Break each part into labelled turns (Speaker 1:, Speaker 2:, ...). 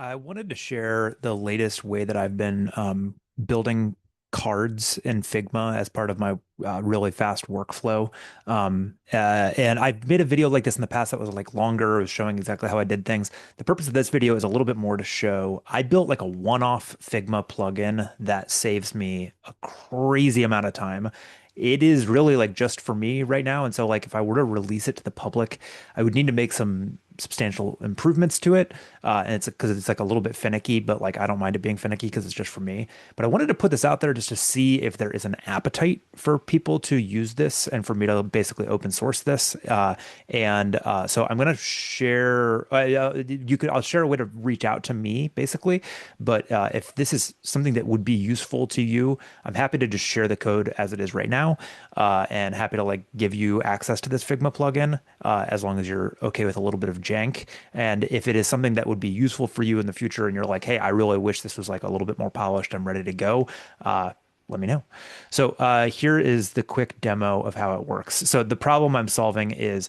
Speaker 1: I wanted to share the latest way that I've been building cards in Figma as part of my really fast workflow. And I've made a video like this in the past that was like longer. It was showing exactly how I did things. The purpose of this video is a little bit more to show I built like a one-off Figma plugin that saves me a crazy amount of time. It is really like just for me right now. And so like if I were to release it to the public, I would need to make some substantial improvements to it. And it's because it's like a little bit finicky, but like I don't mind it being finicky because it's just for me. But I wanted to put this out there just to see if there is an appetite for people to use this and for me to basically open source this. So I'm going to share, I'll share a way to reach out to me basically. But if this is something that would be useful to you, I'm happy to just share the code as it is right now, and happy to like give you access to this Figma plugin, as long as you're okay with a little bit of jank. And if it is something that would be useful for you in the future and you're like, hey, I really wish this was like a little bit more polished, I'm ready to go, let me know. So here is the quick demo of how it works. So the problem I'm solving is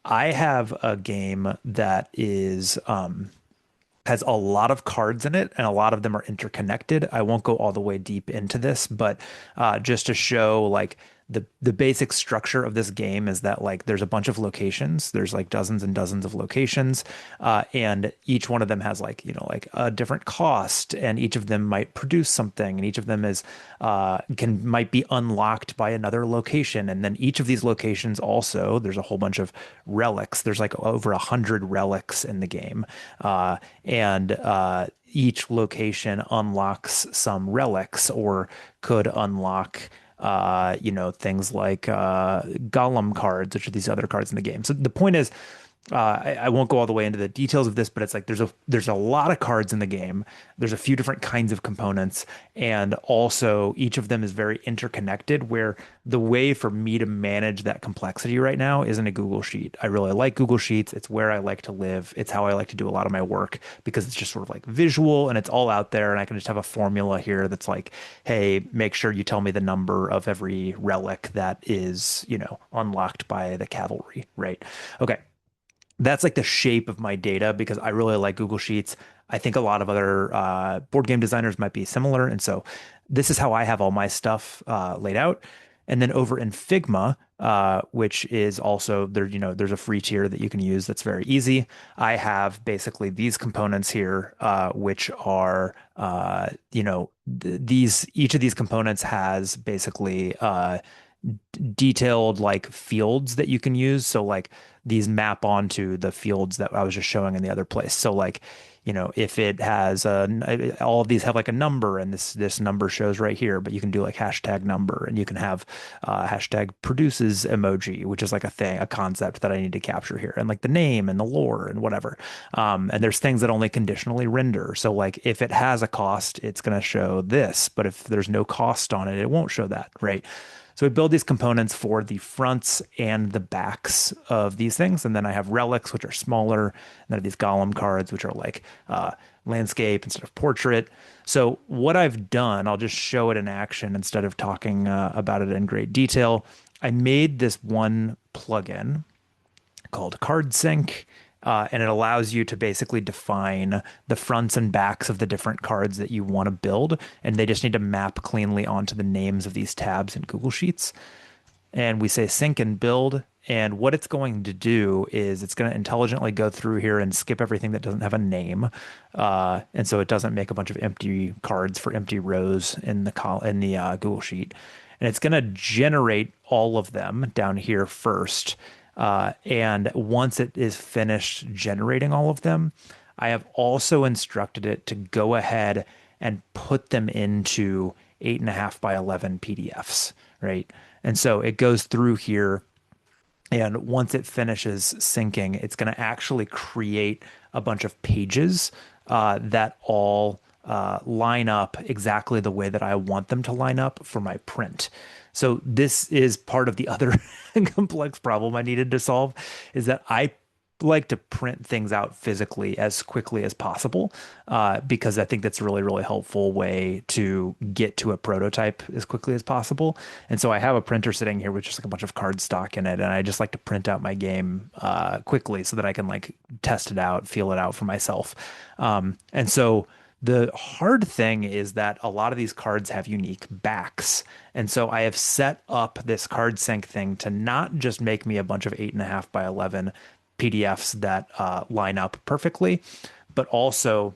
Speaker 1: I have a game that is has a lot of cards in it, and a lot of them are interconnected. I won't go all the way deep into this, but just to show like the basic structure of this game is that like there's a bunch of locations. There's like dozens and dozens of locations, and each one of them has like like a different cost, and each of them might produce something, and each of them is can might be unlocked by another location, and then each of these locations also there's a whole bunch of relics. There's like over 100 relics in the game, and each location unlocks some relics or could unlock things like golem cards, which are these other cards in the game. So the point is, I won't go all the way into the details of this, but it's like there's a lot of cards in the game. There's a few different kinds of components, and also each of them is very interconnected. Where the way for me to manage that complexity right now is in a Google Sheet. I really like Google Sheets. It's where I like to live. It's how I like to do a lot of my work because it's just sort of like visual and it's all out there, and I can just have a formula here that's like, hey, make sure you tell me the number of every relic that is, unlocked by the cavalry, right? Okay, that's like the shape of my data because I really like Google Sheets. I think a lot of other board game designers might be similar. And so this is how I have all my stuff laid out. And then over in Figma, which is also there, there's a free tier that you can use that's very easy. I have basically these components here, which are, these, each of these components has basically detailed like fields that you can use. So like these map onto the fields that I was just showing in the other place. So like, if it has all of these have like a number, and this number shows right here, but you can do like hashtag number, and you can have hashtag produces emoji, which is like a concept that I need to capture here, and like the name and the lore and whatever. And there's things that only conditionally render. So like if it has a cost, it's going to show this, but if there's no cost on it, it won't show that, right? So we build these components for the fronts and the backs of these things. And then I have relics, which are smaller. And then I have these golem cards, which are like landscape instead of portrait. So what I've done, I'll just show it in action instead of talking about it in great detail. I made this one plugin called Card Sync. And it allows you to basically define the fronts and backs of the different cards that you want to build. And they just need to map cleanly onto the names of these tabs in Google Sheets. And we say sync and build. And what it's going to do is it's going to intelligently go through here and skip everything that doesn't have a name. And so it doesn't make a bunch of empty cards for empty rows in the Google Sheet. And it's going to generate all of them down here first. And once it is finished generating all of them, I have also instructed it to go ahead and put them into 8.5 by 11 PDFs, right? And so it goes through here, and once it finishes syncing, it's going to actually create a bunch of pages that all line up exactly the way that I want them to line up for my print. So this is part of the other complex problem I needed to solve, is that I like to print things out physically as quickly as possible, because I think that's a really, really helpful way to get to a prototype as quickly as possible. And so I have a printer sitting here with just like a bunch of card stock in it, and I just like to print out my game quickly so that I can like test it out, feel it out for myself. And so the hard thing is that a lot of these cards have unique backs. And so I have set up this card sync thing to not just make me a bunch of 8.5 by 11 PDFs that line up perfectly, but also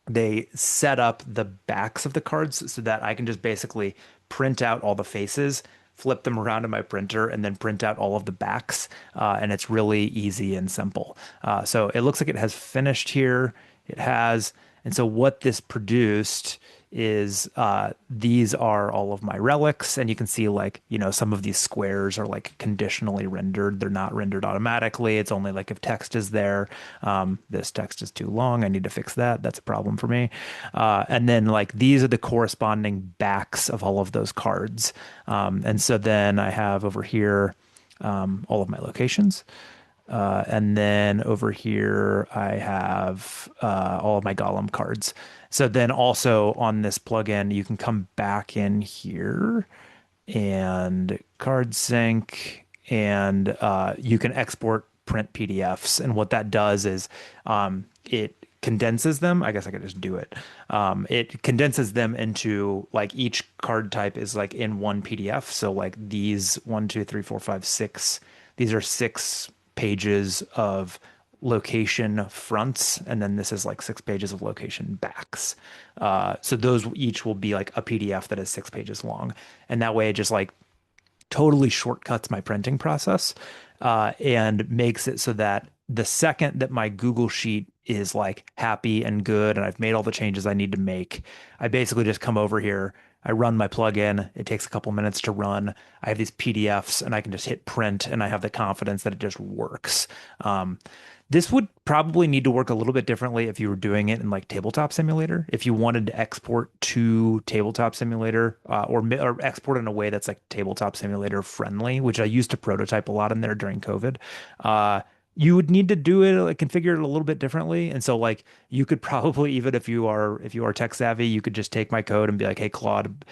Speaker 1: they set up the backs of the cards so that I can just basically print out all the faces, flip them around in my printer, and then print out all of the backs. And it's really easy and simple. So it looks like it has finished here. It has. And so what this produced is these are all of my relics. And you can see like, some of these squares are like conditionally rendered. They're not rendered automatically. It's only like if text is there. This text is too long. I need to fix that. That's a problem for me. And then like these are the corresponding backs of all of those cards. And so then I have over here all of my locations. And then over here, I have all of my Golem cards. So then also on this plugin, you can come back in here and card sync, and you can export print PDFs. And what that does is it condenses them. I guess I could just do it. It condenses them into like each card type is like in one PDF. So like these one, two, three, four, five, six. These are 6 pages of location fronts, and then this is like 6 pages of location backs. So those each will be like a PDF that is 6 pages long, and that way it just like totally shortcuts my printing process, and makes it so that the second that my Google Sheet is like happy and good, and I've made all the changes I need to make, I basically just come over here. I run my plugin. It takes a couple minutes to run. I have these PDFs and I can just hit print and I have the confidence that it just works. This would probably need to work a little bit differently if you were doing it in like Tabletop Simulator. If you wanted to export to Tabletop Simulator, or export in a way that's like Tabletop Simulator friendly, which I used to prototype a lot in there during COVID. You would need to do it, like configure it a little bit differently. And so like you could probably, even if you are tech savvy, you could just take my code and be like, hey, Claude,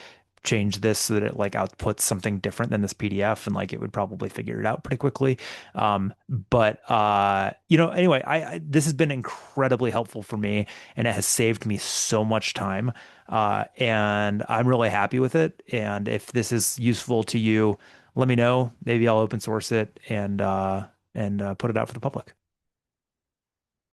Speaker 1: change this so that it like outputs something different than this PDF, and like it would probably figure it out pretty quickly. But anyway, this has been incredibly helpful for me, and it has saved me so much time. And I'm really happy with it. And if this is useful to you, let me know. Maybe I'll open source it and put it out for the public.